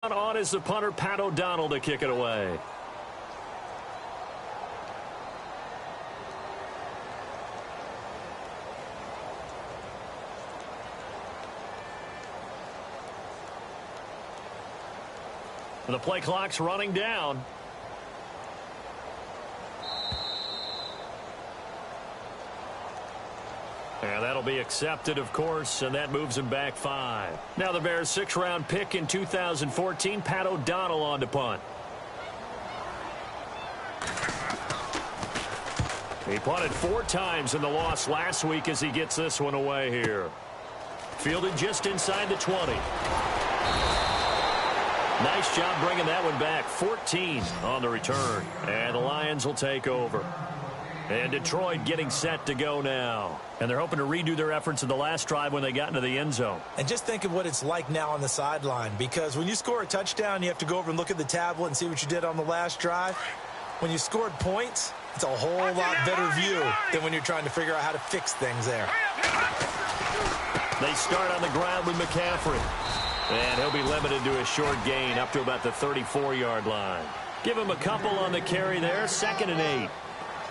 On is the punter, Pat O'Donnell, to kick it away. The play clock's running down. And that'll be accepted, of course, and that moves him back 5. Now the Bears' 6th-round pick in 2014, Pat O'Donnell on to punt. He punted 4 times in the loss last week as he gets this one away here. Fielded just inside the 20. Nice job bringing that one back. 14 on the return. And the Lions will take over. And Detroit getting set to go now. And they're hoping to redo their efforts in the last drive when they got into the end zone. And just think of what it's like now on the sideline. Because when you score a touchdown, you have to go over and look at the tablet and see what you did on the last drive. When you scored points, it's a whole lot better view than when you're trying to figure out how to fix things there. They start on the ground with McCaffrey. And he'll be limited to a short gain up to about the 34-yard line. Give him a couple on the carry there, 2nd and 8.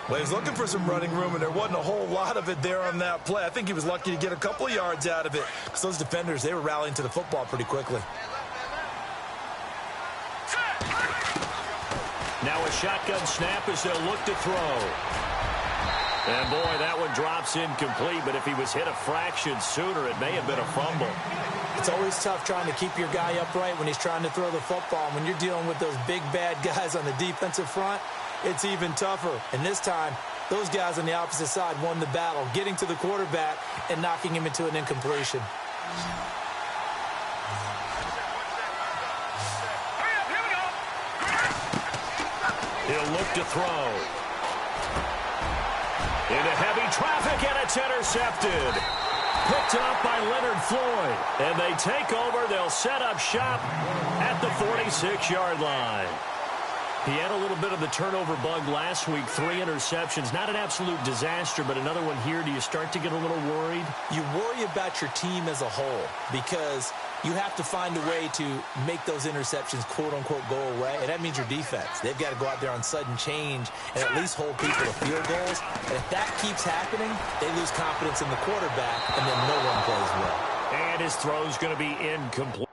Well, he was looking for some running room, and there wasn't a whole lot of it there on that play. I think he was lucky to get a couple of yards out of it because those defenders, they were rallying to the football pretty quickly. Now a shotgun snap as they'll look to throw. And, boy, that one drops incomplete, but if he was hit a fraction sooner, it may have been a fumble. It's always tough trying to keep your guy upright when he's trying to throw the football. And when you're dealing with those big, bad guys on the defensive front, it's even tougher. And this time, those guys on the opposite side won the battle, getting to the quarterback and knocking him into an incompletion. He'll look to throw. Into heavy traffic, and it's intercepted. Picked up by Leonard Floyd. And they take over. They'll set up shop at the 46-yard line. He had a little bit of the turnover bug last week, 3 interceptions. Not an absolute disaster, but another one here. Do you start to get a little worried? You worry about your team as a whole because you have to find a way to make those interceptions, quote-unquote, go away. And that means your defense. They've got to go out there on sudden change and at least hold people to field goals. And if that keeps happening, they lose confidence in the quarterback, and then no one plays well. And his throw's going to be incomplete.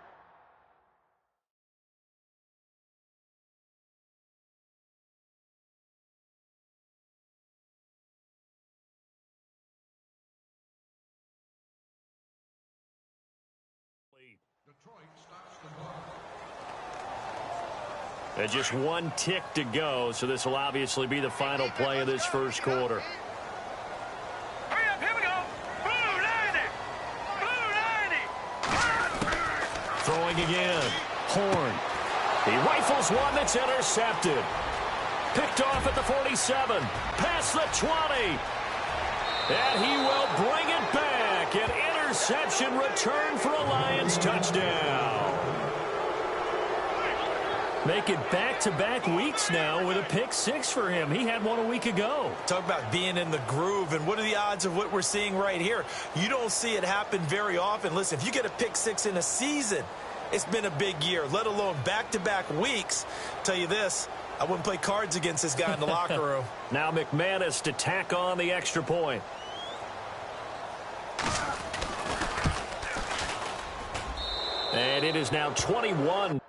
And just 1 tick to go, so this will obviously be the final play of this first quarter. Hurry up, here we go. Blue 90. Blue 90. Throwing again. Horn. He rifles one that's intercepted. Picked off at the 47. Past the 20. And he will bring it back. An interception return for a Lions touchdown. Make it back-to-back weeks now with a pick 6 for him. He had one a week ago. Talk about being in the groove, and what are the odds of what we're seeing right here? You don't see it happen very often. Listen, if you get a pick 6 in a season, it's been a big year, let alone back-to-back weeks. Tell you this, I wouldn't play cards against this guy in the locker room. Now McManus to tack on the extra point. And it is now 21.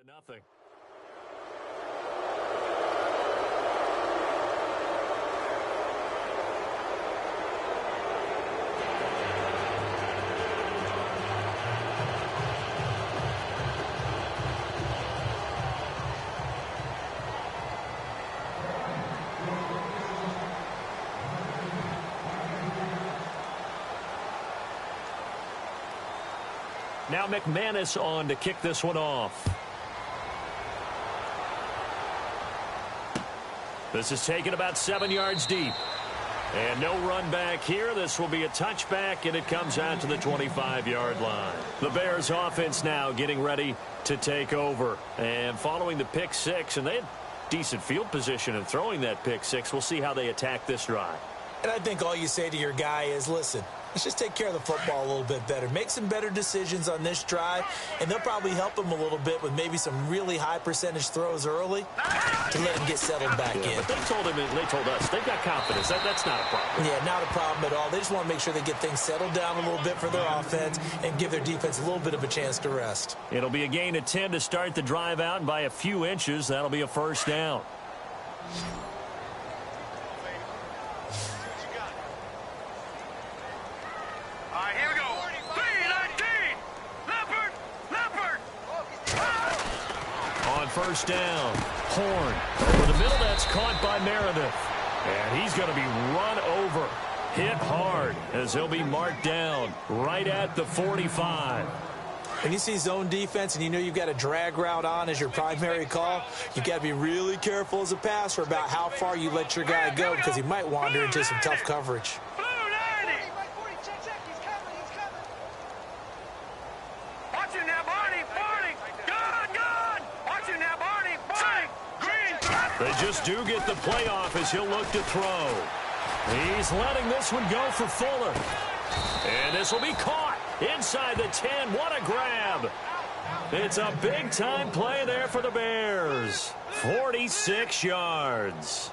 Nothing. Now McManus on to kick this one off. This is taken about 7 yards deep. And no run back here. This will be a touchback, and it comes out to the 25-yard line. The Bears offense now getting ready to take over. And following the pick six, and they had decent field position in throwing that pick six. We'll see how they attack this drive. And I think all you say to your guy is, listen, let's just take care of the football a little bit better. Make some better decisions on this drive, and they'll probably help him a little bit with maybe some really high percentage throws early to let him get settled back in. But they told us they've got confidence. That's not a problem. Yeah, not a problem at all. They just want to make sure they get things settled down a little bit for their offense and give their defense a little bit of a chance to rest. It'll be a gain of 10 to start the drive out, and by a few inches, that'll be a first down. First down. Horn over the middle. That's caught by Meredith. And he's going to be run over. Hit hard as he'll be marked down right at the 45. When you see zone defense and you know you've got a drag route on as your primary call, you've got to be really careful as a passer about how far you let your guy go because he might wander into some tough coverage. They just do get the playoff as he'll look to throw. He's letting this one go for Fuller. And this will be caught inside the 10. What a grab. It's a big-time play there for the Bears. 46 yards.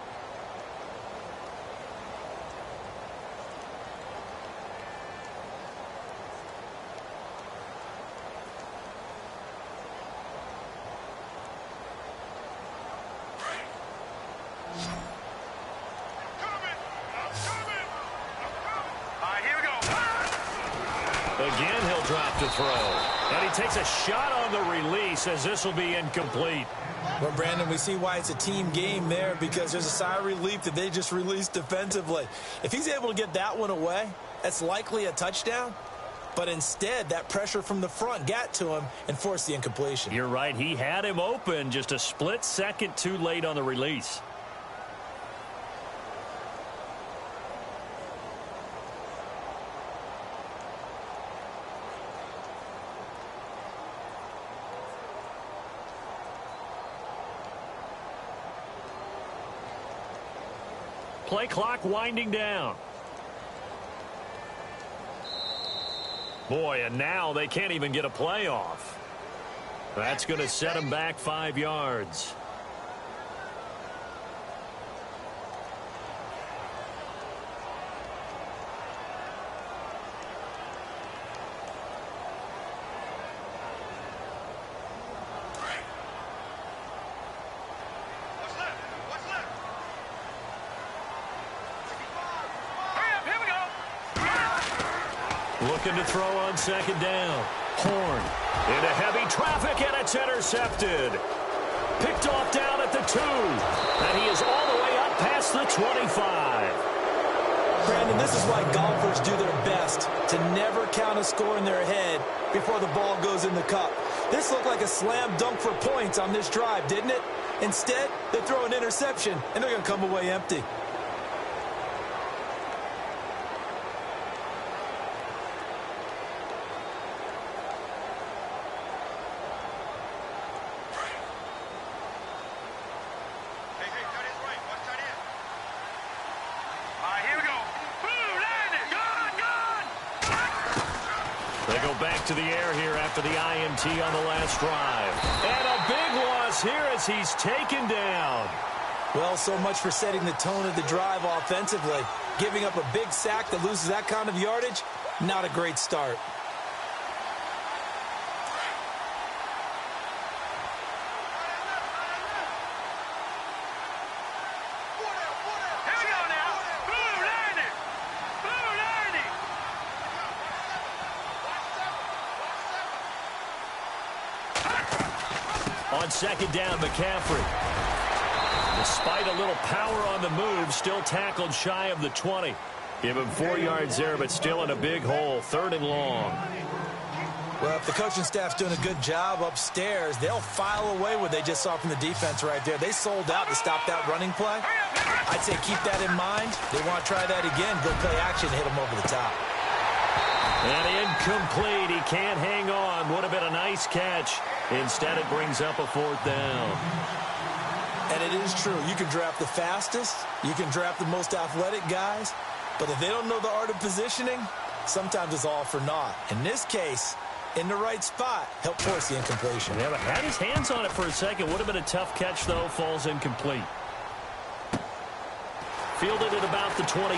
Again, he'll drop to throw. And he takes a shot on the release as this will be incomplete. Well, Brandon, we see why it's a team game there because there's a sigh of relief that they just released defensively. If he's able to get that one away, that's likely a touchdown. But instead, that pressure from the front got to him and forced the incompletion. You're right. He had him open just a split second too late on the release. Play clock winding down. Boy, and now they can't even get a playoff. That's going to set them back 5 yards. Looking to throw on second down. Horn into heavy traffic, and it's intercepted. Picked off down at the 2. And he is all the way up past the 25. Brandon, this is why golfers do their best to never count a score in their head before the ball goes in the cup. This looked like a slam dunk for points on this drive, didn't it? Instead, they throw an interception, and they're going to come away empty. To the air here after the INT on the last drive. And a big loss here as he's taken down. Well, so much for setting the tone of the drive offensively. Giving up a big sack that loses that kind of yardage, not a great start. On second down, McCaffrey. Despite a little power on the move, still tackled shy of the 20. Give him 4 yards there, but still in a big hole. 3rd and long. Well, if the coaching staff's doing a good job upstairs, they'll file away what they just saw from the defense right there. They sold out to stop that running play. I'd say keep that in mind. They want to try that again. Go play action, hit them over the top. And incomplete. He can't hang on. Would have been a nice catch. Instead, it brings up a 4th down. And it is true. You can draft the fastest. You can draft the most athletic guys. But if they don't know the art of positioning, sometimes it's all for naught. In this case, in the right spot, help force the incompletion. Yeah, but had his hands on it for a second. Would have been a tough catch, though. Falls incomplete. Fielded at about the 28.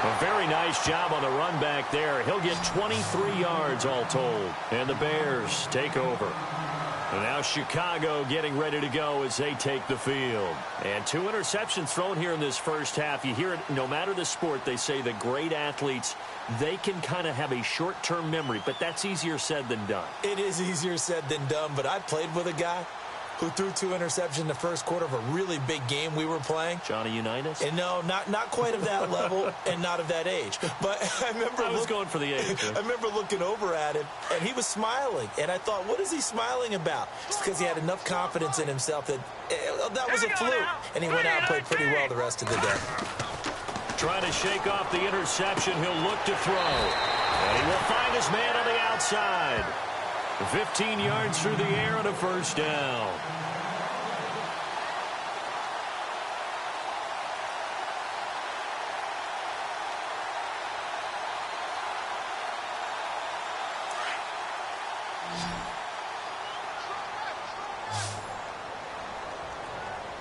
A very nice job on the run back there. He'll get 23 yards all told. And the Bears take over. And now Chicago getting ready to go as they take the field. And 2 interceptions thrown here in this first half. You hear it, no matter the sport, they say that great athletes, they can kind of have a short-term memory, but that's easier said than done. It is easier said than done, but I played with a guy who threw 2 interceptions in the first quarter of a really big game we were playing. Johnny Unitas? And no, not quite of that level and not of that age. But I remember I was going for the age. I remember looking over at him, and he was smiling. And I thought, what is he smiling about? It's because he had enough confidence in himself that that was a fluke. And he went out and played pretty well the rest of the day. Trying to shake off the interception. He'll look to throw. And he will find his man on the outside. 15 yards through the air and a 1st down.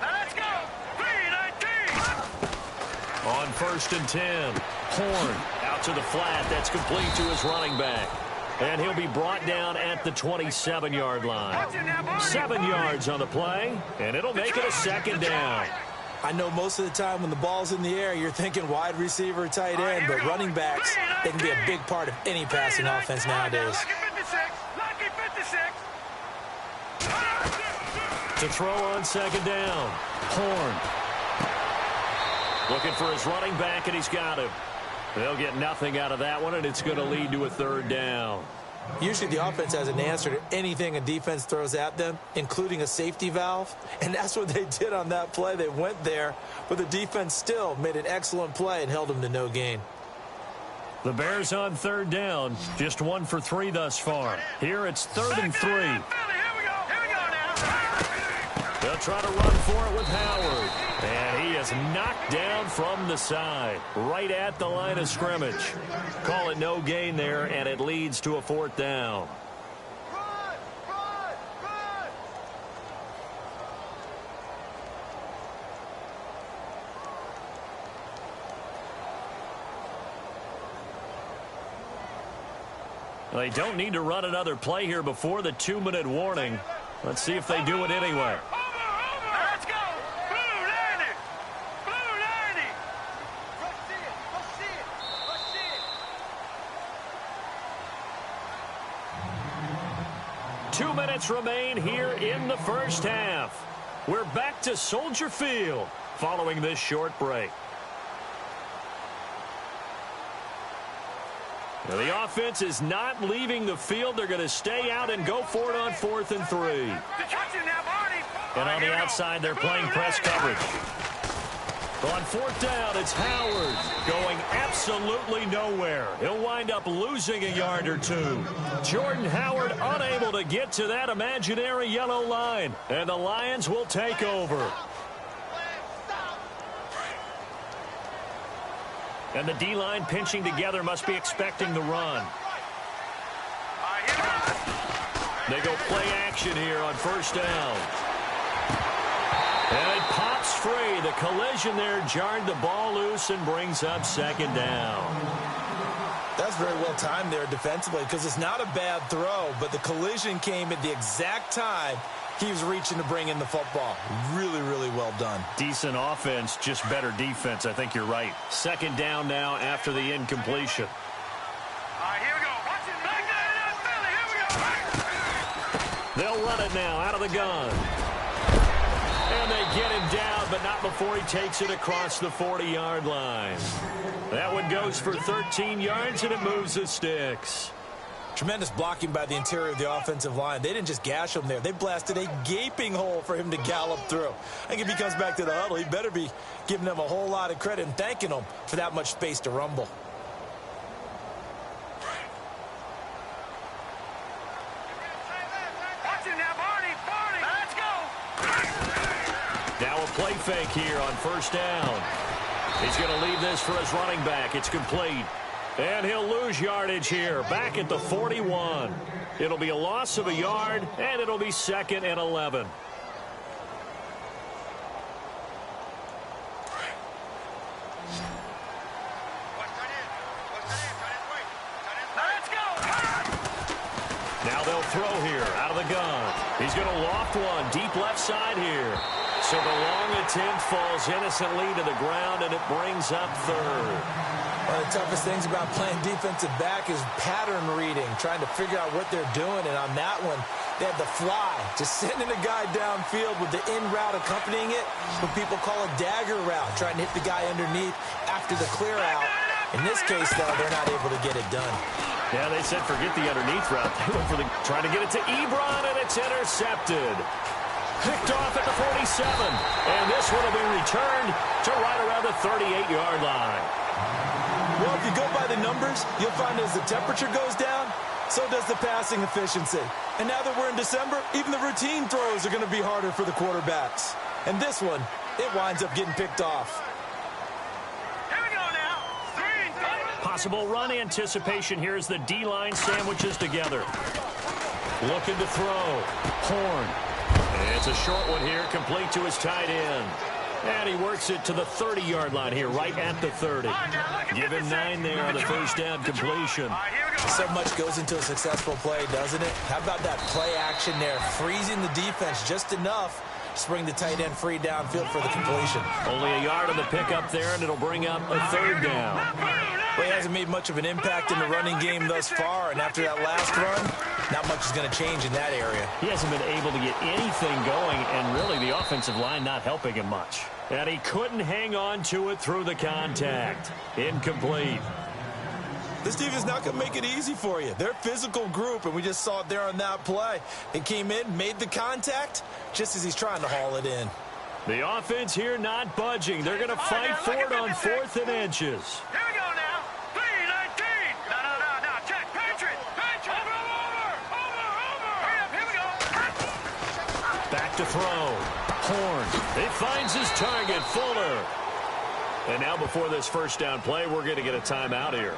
Let's go. 3-19. On 1st and 10. Horn out to the flat. That's complete to his running back. And he'll be brought down at the 27-yard line. 7 yards on the play, and it'll make it a 2nd down. I know most of the time when the ball's in the air, you're thinking wide receiver, tight end, but running backs, they can be a big part of any passing offense nowadays. Lucky 56. To throw on 2nd down. Horn. Looking for his running back, and he's got him. They'll get nothing out of that one, and it's going to lead to a 3rd down. Usually the offense has an answer to anything a defense throws at them, including a safety valve. And that's what they did on that play. They went there, but the defense still made an excellent play and held them to no gain. The Bears on 3rd down. Just 1 for 3 thus far. Here it's 3rd and 3. Here we go now. They'll try to run for it with Howard. And he is knocked down from the side, right at the line of scrimmage. Call it no gain there, and it leads to a 4th down. They don't need to run another play here before the 2-minute warning. Let's see if they do it anyway. Let's go. Blue 90. Blue 90. 2 minutes remain here in the first half. We're back to Soldier Field following this short break. Now, the offense is not leaving the field. They're going to stay out and go for it on 4th and 3. And on the outside, they're playing press coverage. On 4th down, it's Howard going absolutely nowhere. He'll wind up losing a yard or 2. Jordan Howard unable to get to that imaginary yellow line. And the Lions will take over. And the D-line pinching together, must be expecting the run. They go play action here on 1st down. And it pops free. The collision there jarred the ball loose and brings up 2nd down. That's very well timed there defensively, because it's not a bad throw, but the collision came at the exact time he was reaching to bring in the football. Really, really well done. Decent offense, just better defense. I think you're right. 2nd down now after the incompletion. Here we go. Watch it back there. Here we go. They'll run it now out of the gun. And they get him down, but not before he takes it across the 40-yard line. That one goes for 13 yards, and it moves the sticks. Tremendous blocking by the interior of the offensive line. They didn't just gash him there. They blasted a gaping hole for him to gallop through. I think if he comes back to the huddle, he better be giving them a whole lot of credit and thanking them for that much space to rumble. Let's go. Now a play fake here on first down. He's going to leave this for his running back. It's complete. And he'll lose yardage here, back at the 41. It'll be a loss of a yard, and it'll be 2nd and 11. Let's go. Now they'll throw here out of the gun. He's going to loft one deep left side here. So the long attempt falls innocently to the ground, and it brings up 3rd. One of the toughest things about playing defensive back is pattern reading, trying to figure out what they're doing. And on that one, they had the fly, just sending a guy downfield with the in route accompanying it, what people call a dagger route, trying to hit the guy underneath after the clear out. In this case, though, they're not able to get it done. Yeah, they said forget the underneath route. They went for trying to get it to Ebron, and it's intercepted. Picked off at the 47. And this one will be returned to right around the 38-yard line. Well, if you go by the numbers, you'll find as the temperature goes down, so does the passing efficiency. And now that we're in December, even the routine throws are going to be harder for the quarterbacks. And this one, it winds up getting picked off. Here we go now. 3 and 5. Possible run anticipation here as the D-line sandwiches together. Looking to throw. Horn. And it's a short one here, complete to his tight end. And he works it to the 30-yard line here, right at the 30. Give him 9 there on the first down completion. So much goes into a successful play, doesn't it? How about that play action there, freezing the defense just enough to bring the tight end free downfield for the completion. Only a yard on the pickup there, and it'll bring up a 3rd down. Well, he hasn't made much of an impact in the running game thus far, and after that last run, not much is going to change in that area. He hasn't been able to get anything going, and really the offensive line not helping him much. And he couldn't hang on to it through the contact. Incomplete. This team is not going to make it easy for you. They're a physical group, and we just saw it there on that play. They came in, made the contact, just as he's trying to haul it in. The offense here not budging. They're going to fight for it on 4th and inches. Here we go now. 3-19. No. Check. Patriot. Over. Hurry up. Here we go. Back to throw. Horn. It finds his target, Fuller. And now before this first down play, we're going to get a timeout here,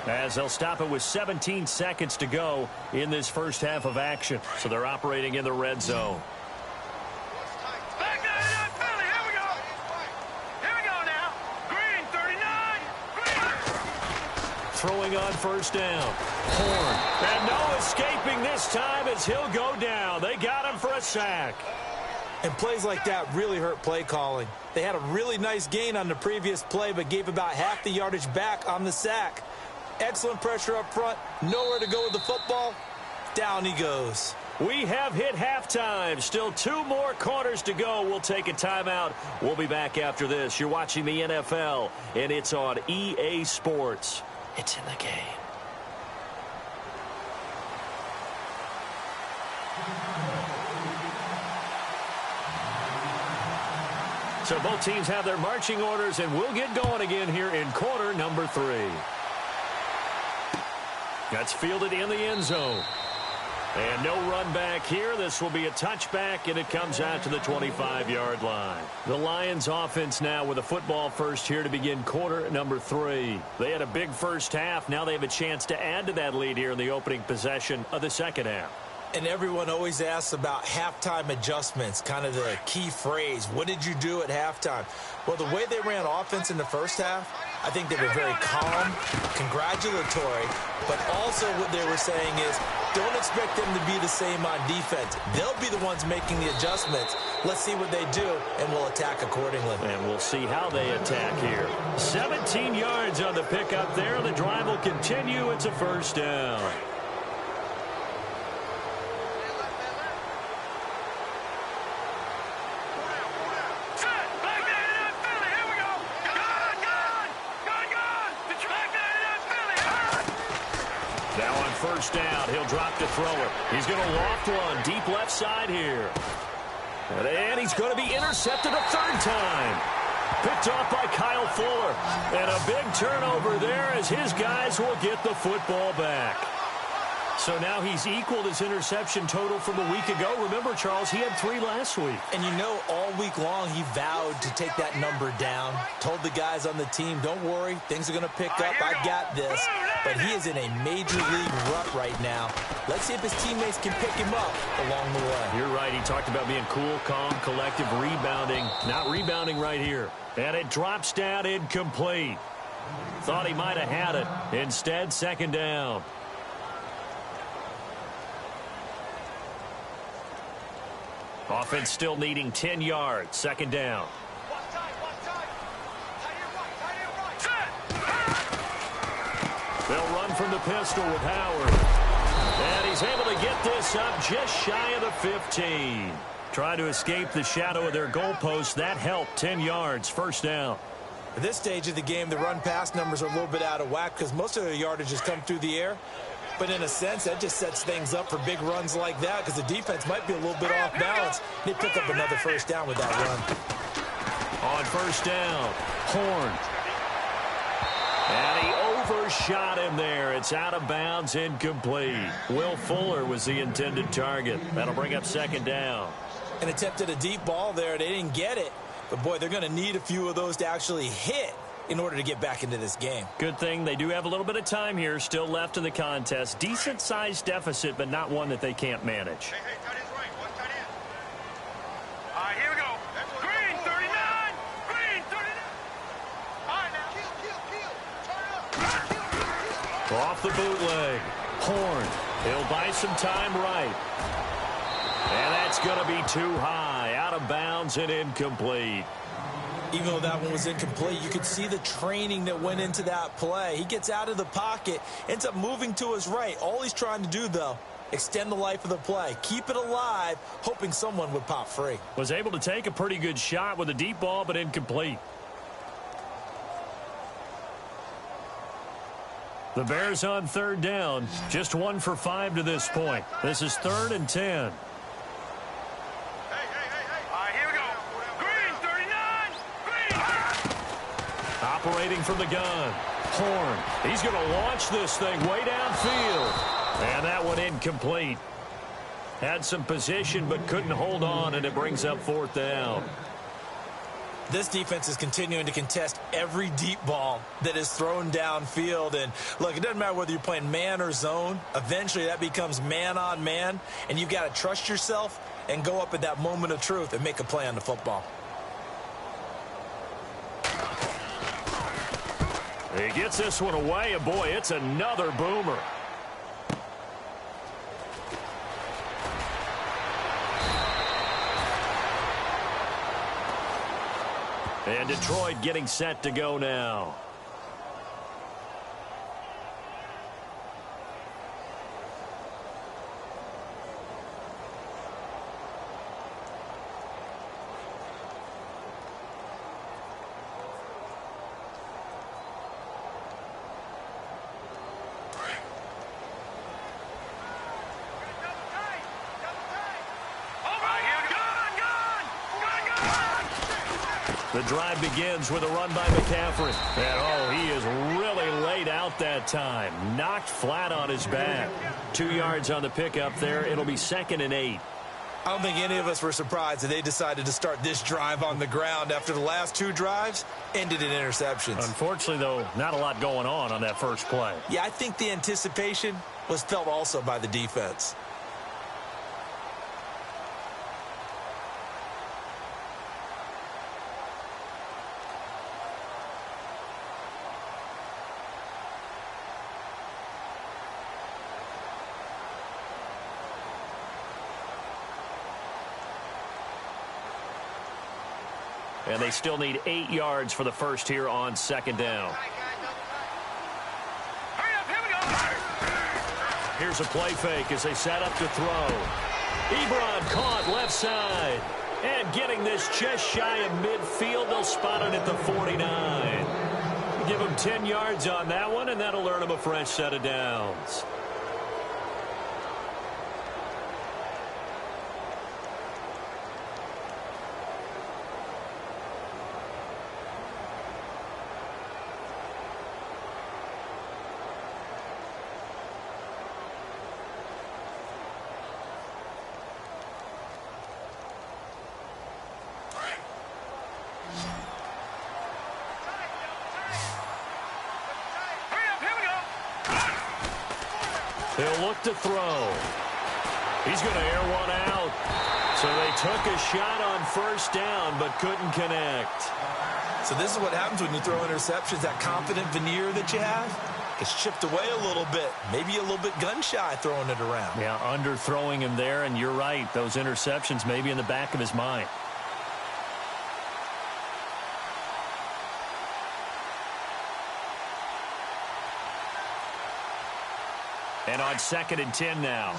as they'll stop it with 17 seconds to go in this first half of action. So they're operating in the red zone. Back to the penalty. Here we go. Here we go now. Green, 39. Green. Throwing on first down. Horn. And no escaping this time as he'll go down. They got him for a sack. And plays like that really hurt play calling. They had a really nice gain on the previous play, but gave about half the yardage back on the sack. Excellent pressure up front. Nowhere to go with the football. Down he goes. We have hit halftime. Still 2 more quarters to go. We'll take a timeout. We'll be back after this. You're watching the NFL, and it's on EA Sports. It's in the game. So both teams have their marching orders, and we'll get going again here in quarter number 3. That's fielded in the end zone. And no run back here. This will be a touchback, and it comes out to the 25-yard line. The Lions offense now with a football first here to begin quarter number 3. They had a big first half. Now they have a chance to add to that lead here in the opening possession of the second half. And everyone always asks about halftime adjustments, kind of the key phrase. What did you do at halftime? Well, the way they ran offense in the first half, I think they were very calm, congratulatory, but also what they were saying is don't expect them to be the same on defense. They'll be the ones making the adjustments. Let's see what they do, and we'll attack accordingly. And we'll see how they attack here. 17 yards on the pickup there. The drive will continue. It's a first down. Now on first down, he'll drop to throw it. He's going to loft one deep left side here. And he's going to be intercepted a third time. Picked off by Kyle Fuller. And a big turnover there as his guys will get the football back. So now he's equaled his interception total from a week ago. Remember, Charles, he had 3 last week. And you know, all week long, he vowed to take that number down. Told the guys on the team, don't worry, things are going to pick up. I got this. But he is in a major league rut right now. Let's see if his teammates can pick him up along the way. You're right. He talked about being cool, calm, collective, rebounding. Not rebounding right here. And it drops down incomplete. Thought he might have had it. Instead, second down. Offense still needing 10 yards. Second down. They'll run from the pistol with Howard. And he's able to get this up just shy of the 15. Trying to escape the shadow of their goalpost. That helped. 10 yards. First down. At this stage of the game, the run-pass numbers are a little bit out of whack because most of their yardage has come through the air. But in a sense, that just sets things up for big runs like that because the defense might be a little bit off balance. They pick up another first down with that run. On first down, Horn. And he overshot him there. It's out of bounds, incomplete. Will Fuller was the intended target. That'll bring up second down. An attempt at a deep ball there. They didn't get it. But, boy, they're going to need a few of those to actually hit in order to get back into this game. Good thing they do have a little bit of time here still left in the contest. Decent-sized deficit, but not one that they can't manage. Hey, tight end's right. One tight end. All right, here we go. Green, 39. Green, 39. All right, now. Kill. Turn up. Off the bootleg. Horn. He'll buy some time right. And that's going to be too high. Out of bounds and incomplete. Even though that one was incomplete, you could see the training that went into that play. He gets out of the pocket, ends up moving to his right. All he's trying to do, though, extend the life of the play. Keep it alive, hoping someone would pop free. Was able to take a pretty good shot with a deep ball, but incomplete. The Bears on third down. Just 1 for 5 to this point. This is 3rd and 10. Operating from the gun. Horn. He's going to launch this thing way downfield. And that one incomplete. Had some position but couldn't hold on, and it brings up 4th down. This defense is continuing to contest every deep ball that is thrown downfield. And, look, it doesn't matter whether you're playing man or zone. Eventually that becomes man on man, and you've got to trust yourself and go up at that moment of truth and make a play on the football. He gets this one away, and boy, it's another boomer. And Detroit getting set to go now. The drive begins with a run by McCaffrey. And, oh, he is really laid out that time. Knocked flat on his back. 2 yards on the pickup there. It'll be 2nd and 8. I don't think any of us were surprised that they decided to start this drive on the ground after the last 2 drives ended in interceptions. Unfortunately, though, not a lot going on that first play. Yeah, I think the anticipation was felt also by the defense. And they still need 8 yards for the first here on 2nd down. Here's a play fake as they set up to throw. Ebron caught left side. And getting this just shy of midfield. They'll spot it at the 49. Give him 10 yards on that one, and that'll earn him a fresh set of downs. He'll look to throw. He's going to air one out. So they took a shot on first down but couldn't connect. So this is what happens when you throw interceptions. That confident veneer that you have gets chipped away a little bit. Maybe a little bit gun-shy throwing it around. Yeah, underthrowing him there, and you're right. Those interceptions may be in the back of his mind. And on 2nd and 10 now.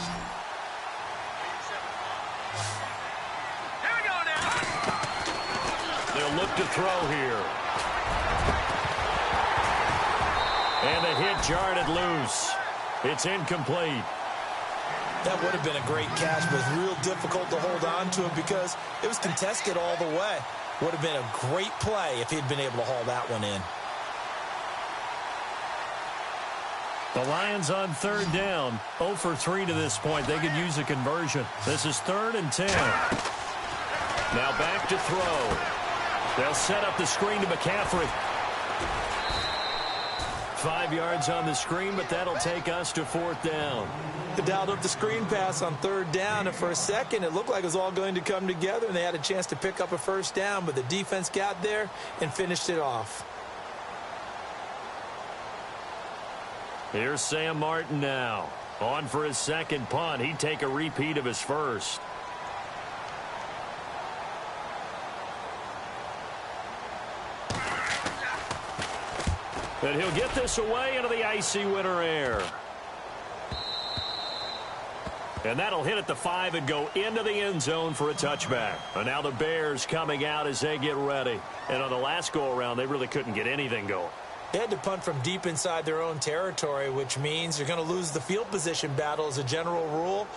Here we go now. They'll look to throw here. And the hit jarred it loose. It's incomplete. That would have been a great catch, but it's real difficult to hold on to it because it was contested all the way. Would have been a great play if he'd been able to haul that one in. The Lions on 3rd down. 0 for 3 to this point. They could use a conversion. This is 3rd and 10. Now back to throw. They'll set up the screen to McCaffrey. 5 yards on the screen, but that'll take us to 4th down. They dialed up the screen pass on 3rd down, and for a second it looked like it was all going to come together, and they had a chance to pick up a first down, but the defense got there and finished it off. Here's Sam Martin now. On for his 2nd punt. He'd take a repeat of his first. And he'll get this away into the icy winter air. And that'll hit at the 5 and go into the end zone for a touchback. And now the Bears coming out as they get ready. And on the last go-around, they really couldn't get anything going. They had to punt from deep inside their own territory, which means you're going to lose the field position battle as a general rule.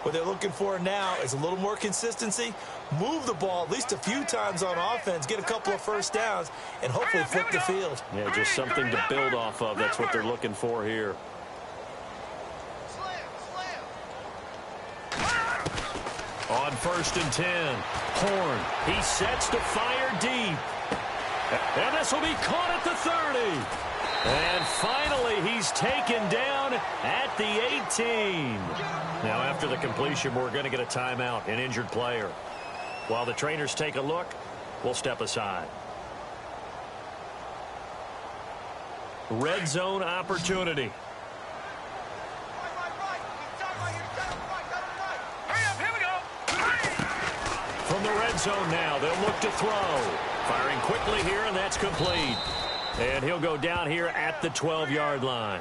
What they're looking for now is a little more consistency, move the ball at least a few times on offense, get a couple of first downs, and hopefully flip the field. Yeah, just something to build off of. That's what they're looking for here. On 1st and 10, Horn. He sets to fire deep. And this will be caught at the 30. And finally, he's taken down at the 18. Now, after the completion, we're going to get a timeout, an injured player. While the trainers take a look, we'll step aside. Red zone opportunity. From the red zone now, they'll look to throw. Firing quickly here, and that's complete. And he'll go down here at the 12-yard line.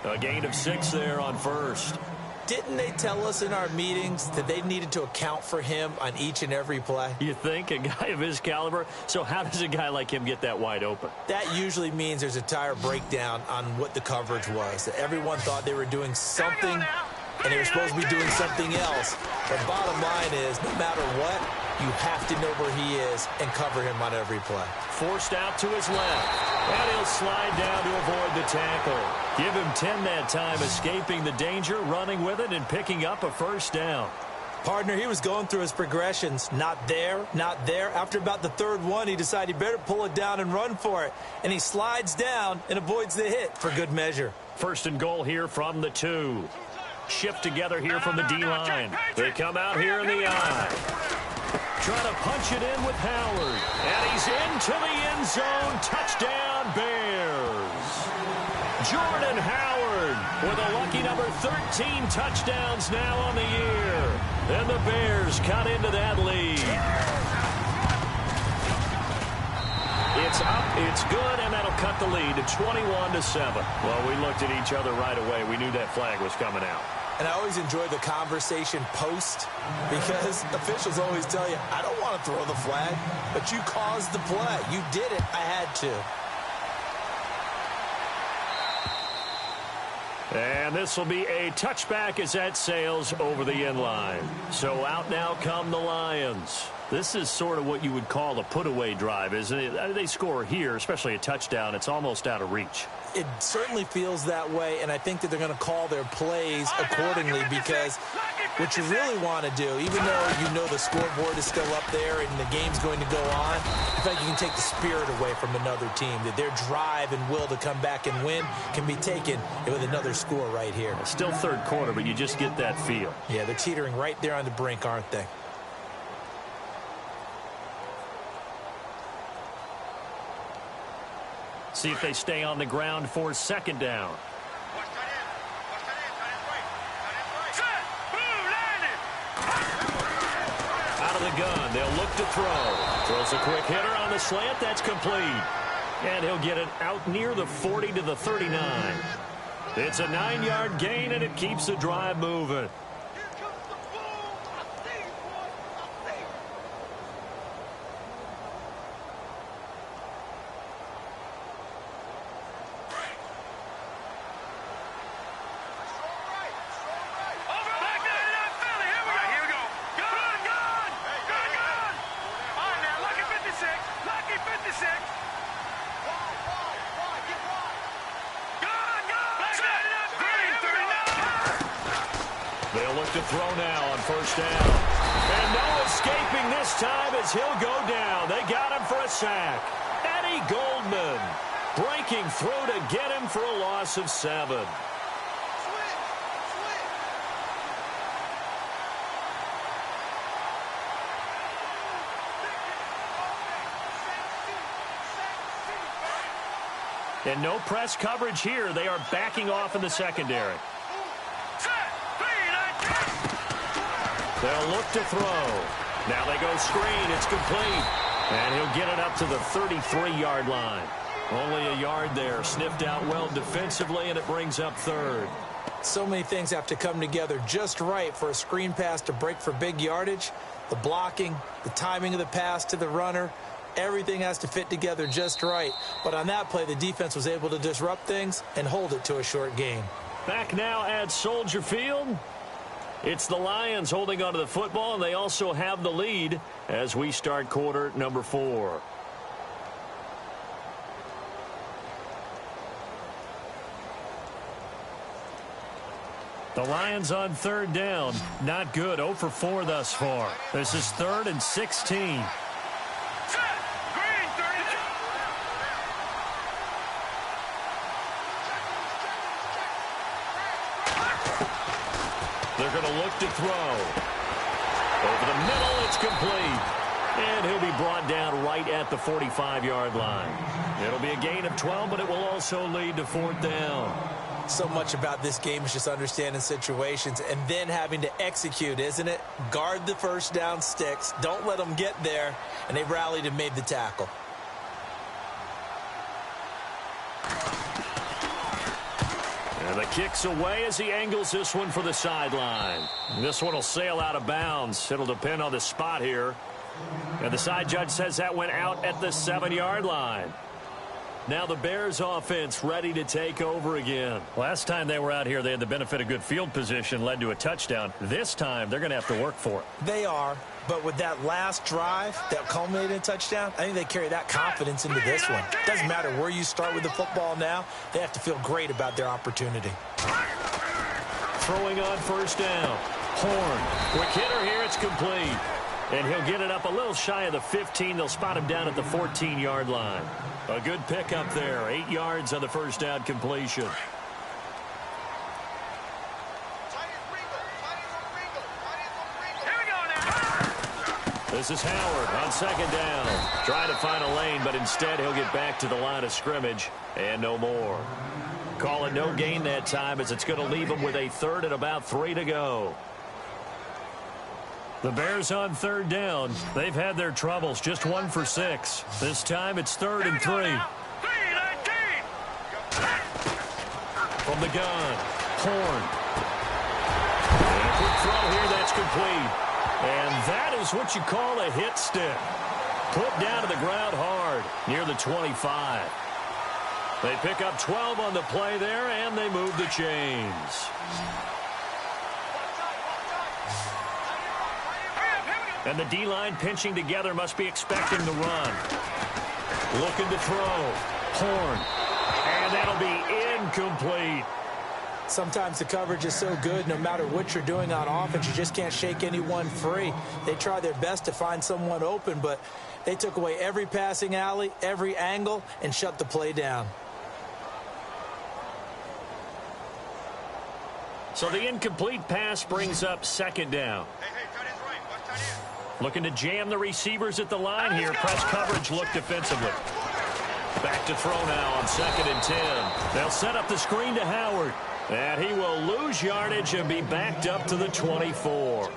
A gain of 6 there on first. Didn't they tell us in our meetings that they needed to account for him on each and every play? You think? A guy of his caliber? So how does a guy like him get that wide open? That usually means there's a tire breakdown on what the coverage was. That everyone thought they were doing something, and they were supposed to be doing something else. But bottom line is, no matter what, you have to know where he is and cover him on every play. Forced out to his left. And he'll slide down to avoid the tackle. Give him 10 that time, escaping the danger, running with it, and picking up a first down. Partner, he was going through his progressions. Not there, not there. After about the 3rd one, he decided he better pull it down and run for it. And he slides down and avoids the hit for good measure. 1st and goal here from the 2. Shift together here from the D-line. They come out here in the eye. Trying to punch it in with Howard. And he's into the end zone. Touchdown, Bears. Jordan Howard with a lucky number 13 touchdowns now on the year. And the Bears cut into that lead. It's up, it's good, and that'll cut the lead to 21-7. Well, we looked at each other right away. We knew that flag was coming out. And I always enjoy the conversation post because officials always tell you, I don't want to throw the flag, but you caused the play. You did it. I had to. And this will be a touchback as that sails over the end line. So out now come the Lions. This is sort of what you would call a put-away drive, isn't it? They score here, especially a touchdown. It's almost out of reach. It certainly feels that way, and I think that they're going to call their plays accordingly because what you really want to do, even though you know the scoreboard is still up there and the game's going to go on, I feel like you can take the spirit away from another team, that their drive and will to come back and win can be taken with another score right here. Still third quarter, but you just get that feel. Yeah, they're teetering right there on the brink, aren't they? See if they stay on the ground for second down. Out of the gun, they'll look to throw. Throws a quick hitter on the slant. That's complete. And he'll get it out near the 40 to the 39. It's a 9-yard gain, and it keeps the drive moving. They'll look to throw now on first down. And no escaping this time as he'll go down. They got him for a sack. Eddie Goldman breaking through to get him for a loss of 7. And no press coverage here. They are backing off in the secondary. They'll look to throw. Now they go screen. It's complete. And he'll get it up to the 33-yard line. Only a yard there. Sniffed out well defensively, and it brings up third. So many things have to come together just right for a screen pass to break for big yardage. The blocking, the timing of the pass to the runner, everything has to fit together just right. But on that play, the defense was able to disrupt things and hold it to a short gain. Back now at Soldier Field. It's the Lions holding onto the football, and they also have the lead as we start quarter number 4. The Lions on third down. Not good. 0 for 4 thus far. This is 3rd and 16. They're going to look to throw. Over the middle, it's complete. And he'll be brought down right at the 45-yard line. It'll be a gain of 12, but it will also lead to 4th down. So much about this game is just understanding situations and then having to execute, isn't it? Guard the first down sticks. Don't let them get there. And they rallied and made the tackle. And the kick's away as he angles this one for the sideline. This one will sail out of bounds. It'll depend on the spot here. And the side judge says that went out at the 7-yard line. Now the Bears offense ready to take over again. Last time they were out here, they had the benefit of good field position, led to a touchdown. This time, they're going to have to work for it. They are. But with that last drive that culminated in a touchdown, I think they carry that confidence into this one. Doesn't matter where you start with the football now. They have to feel great about their opportunity. Throwing on first down. Horn. Quick hitter here. It's complete. And he'll get it up a little shy of the 15. They'll spot him down at the 14-yard line. A good pickup there. 8 yards on the first down completion. This is Howard on second down. Trying to find a lane, but instead he'll get back to the line of scrimmage and no more. Call it no gain that time as it's going to leave him with a 3rd and about 3 to go. The Bears on third down. They've had their troubles. Just 1 for 6. This time it's 3rd and 3. From the gun, Horn. And a quick throw here. That's complete. And that is what you call a hit stick. Put down to the ground hard near the 25. They pick up 12 on the play there, and they move the chains. And the D-line pinching together must be expecting the run. Looking to throw. Horn. And that'll be incomplete. Sometimes the coverage is so good, no matter what you're doing on offense, you just can't shake anyone free. They try their best to find someone open, but they took away every passing alley, every angle, and shut the play down. So the incomplete pass brings up second down. Hey, tight end's right. Watch tight end. Looking to jam the receivers at the line here. Press coverage look defensively. Back to throw now on 2nd and 10. They'll set up the screen to Howard. And he will lose yardage and be backed up to the 24.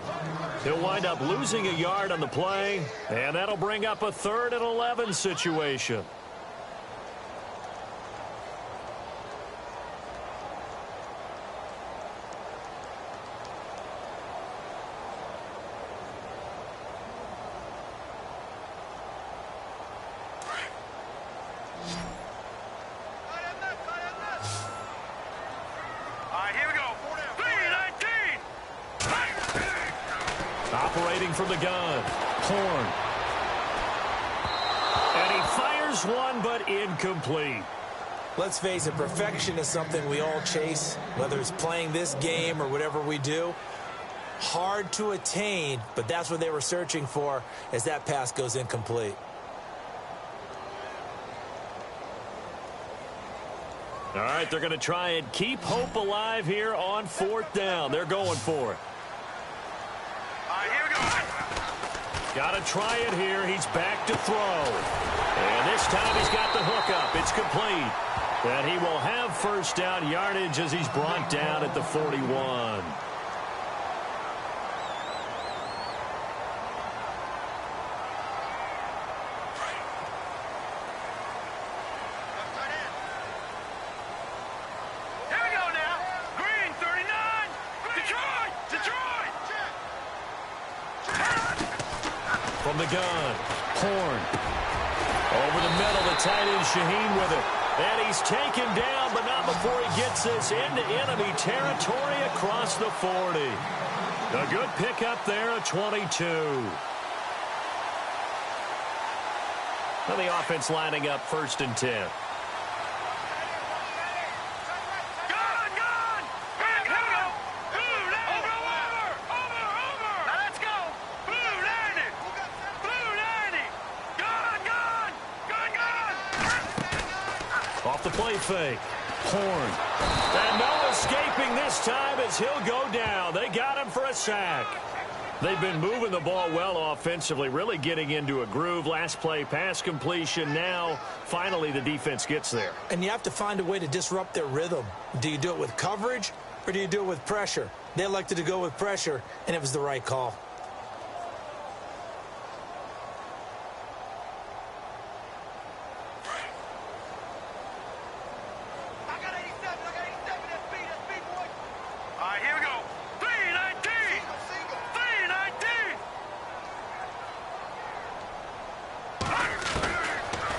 He'll wind up losing a yard on the play, and that'll bring up a 3rd and 11 situation. Operating from the gun, Horn. And he fires one, but incomplete. Let's face it, perfection is something we all chase, whether it's playing this game or whatever we do. Hard to attain, but that's what they were searching for as that pass goes incomplete. All right, they're going to try and keep hope alive here on 4th down. They're going for it. Here we go. Got to try it here. He's back to throw. And this time he's got the hook up. It's complete. And he will have 1st down yardage as he's brought down at the 41. From the gun, Horn. Over the middle, the tight end Shaheen with it. And he's taken down, but not before he gets this into enemy territory across the 40. A good pickup there at 22. Now the offense lining up 1st and 10. Off the play fake. Horn. And no escaping this time as he'll go down. They got him for a sack. They've been moving the ball well offensively, really getting into a groove. Last play, pass completion. Now, finally, the defense gets there. And you have to find a way to disrupt their rhythm. Do you do it with coverage or do you do it with pressure? They elected to go with pressure, and it was the right call.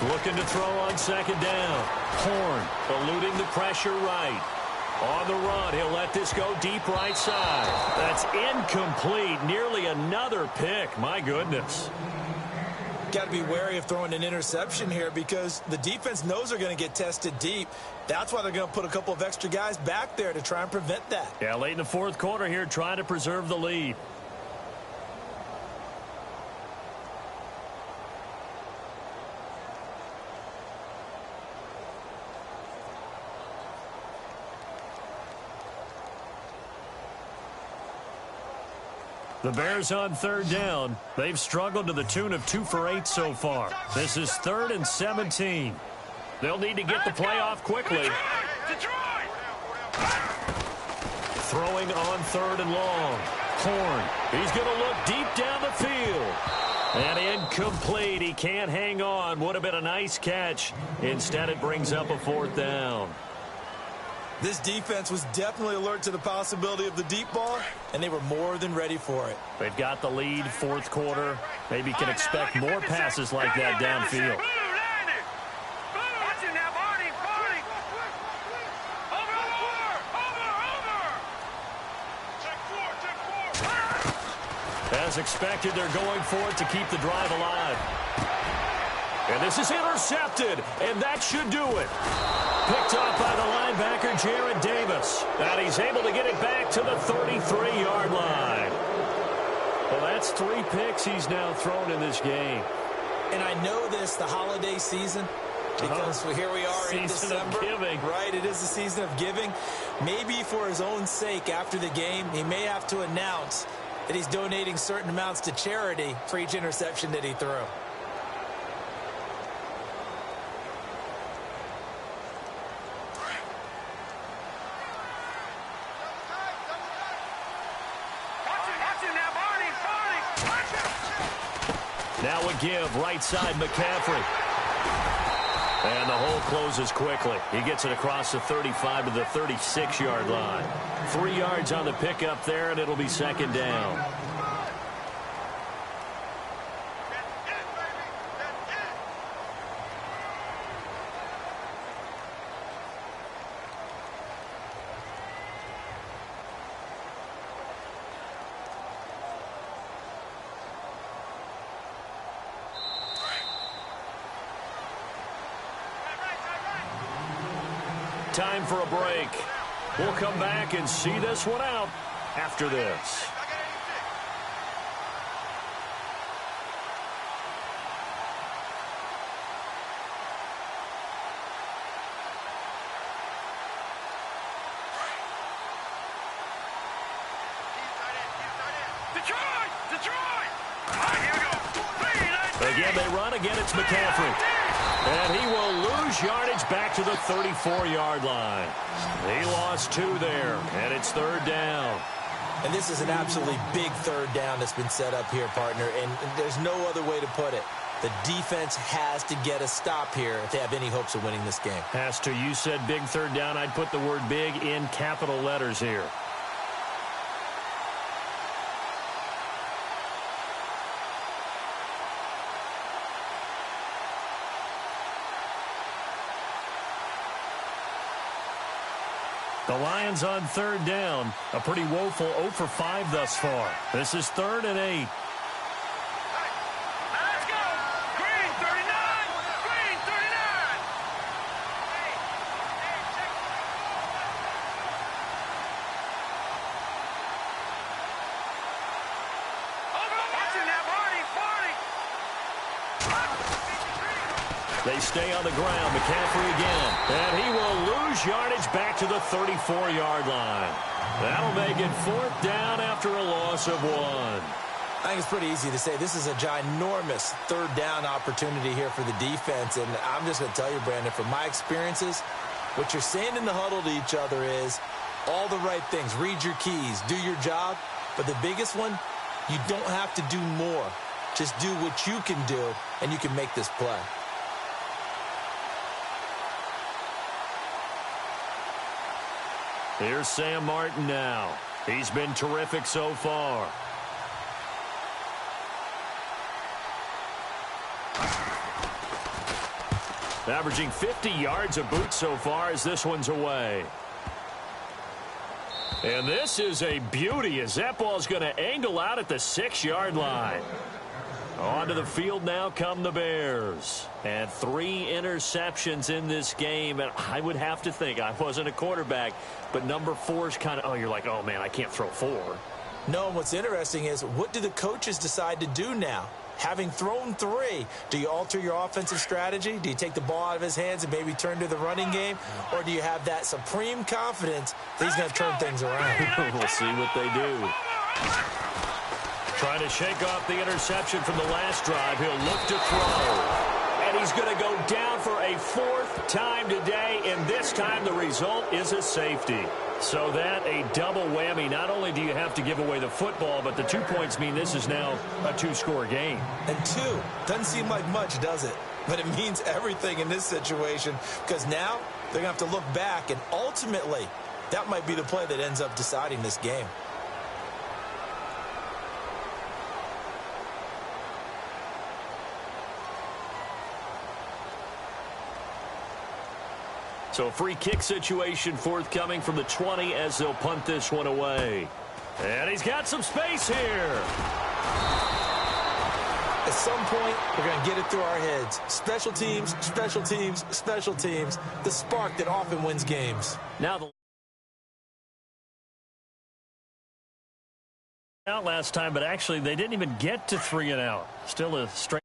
Looking to throw on 2nd down. Horn eluding the pressure right. On the run, he'll let this go deep right side. That's incomplete. Nearly another pick. My goodness. Got to be wary of throwing an interception here because the defense knows they're going to get tested deep. That's why they're going to put a couple of extra guys back there to try and prevent that. Yeah, late in the 4th quarter here, trying to preserve the lead. The Bears on 3rd down. They've struggled to the tune of 2 for 8 so far. This is 3rd and 17. They'll need to get the play off quickly. Throwing on 3rd and long. Horn. He's going to look deep down the field. And incomplete. He can't hang on. Would have been a nice catch. Instead, it brings up a 4th down. This defense was definitely alert to the possibility of the deep ball, and they were more than ready for it. They've got the lead, 4th quarter. Maybe can expect more passes like that downfield. As expected, they're going for it to keep the drive alive. And this is intercepted, and that should do it. Picked off by the linebacker, Jared Davis. And he's able to get it back to the 33-yard line. Well, that's 3 picks he's now thrown in this game. And I know this, the holiday season, because here we are in December. Season of giving. Right, it is the season of giving. Maybe for his own sake after the game, he may have to announce that he's donating certain amounts to charity for each interception that he threw. Now a give, right side, McCaffrey. And the hole closes quickly. He gets it across the 35 to the 36-yard line. 3 yards on the pickup there, and it'll be second down. Time for a break. We'll come back and see this one out after this. Again, they run. Again, it's McCaffrey. And he will lose yardage back to the 34-yard line. He lost 2 there, and it's third down. And this is an absolutely big third down that's been set up here, partner, and there's no other way to put it. The defense has to get a stop here if they have any hopes of winning this game. Has to. You said big third down. I'd put the word big in capital letters here. The Lions on third down. A pretty woeful 0 for 5 thus far. This is 3rd and 8. Let's go! Green 39! Green 39! Watching that, Marty! They stay on the ground. McCaffrey again. And he will lose yardage back to the 34-yard line. That'll make it 4th down after a loss of 1. I think it's pretty easy to say this is a ginormous third down opportunity here for the defense. And I'm just going to tell you, Brandon, from my experiences, what you're saying in the huddle to each other is all the right things. Read your keys. Do your job. But the biggest one, you don't have to do more. Just do what you can do, and you can make this play. Here's Sam Martin now. He's been terrific so far. Averaging 50 yards a boot so far as this one's away. And this is a beauty as that ball's going to angle out at the 6-yard line. Onto the field now come the Bears. And 3 interceptions in this game. And I would have to think, I wasn't a quarterback, but number 4 is kind of, oh, you're like, oh, man, I can't throw 4. No, what's interesting is what do the coaches decide to do now? Having thrown 3, do you alter your offensive strategy? Do you take the ball out of his hands and maybe turn to the running game? Or do you have that supreme confidence that he's going to turn things around? We'll see what they do. Trying to shake off the interception from the last drive. He'll look to throw. And he's going to go down for a 4th time today, and this time the result is a safety. So that a double whammy. Not only do you have to give away the football, but the 2 points mean this is now a 2-score game. And 2 doesn't seem like much, does it? But it means everything in this situation because now they're going to have to look back, and ultimately that might be the play that ends up deciding this game. So a free kick situation forthcoming from the 20 as they'll punt this one away. And he's got some space here. At some point, we're going to get it through our heads. Special teams, special teams, special teams. The spark that often wins games. Now out last time, but actually they didn't even get to 3 and out. Still a straight.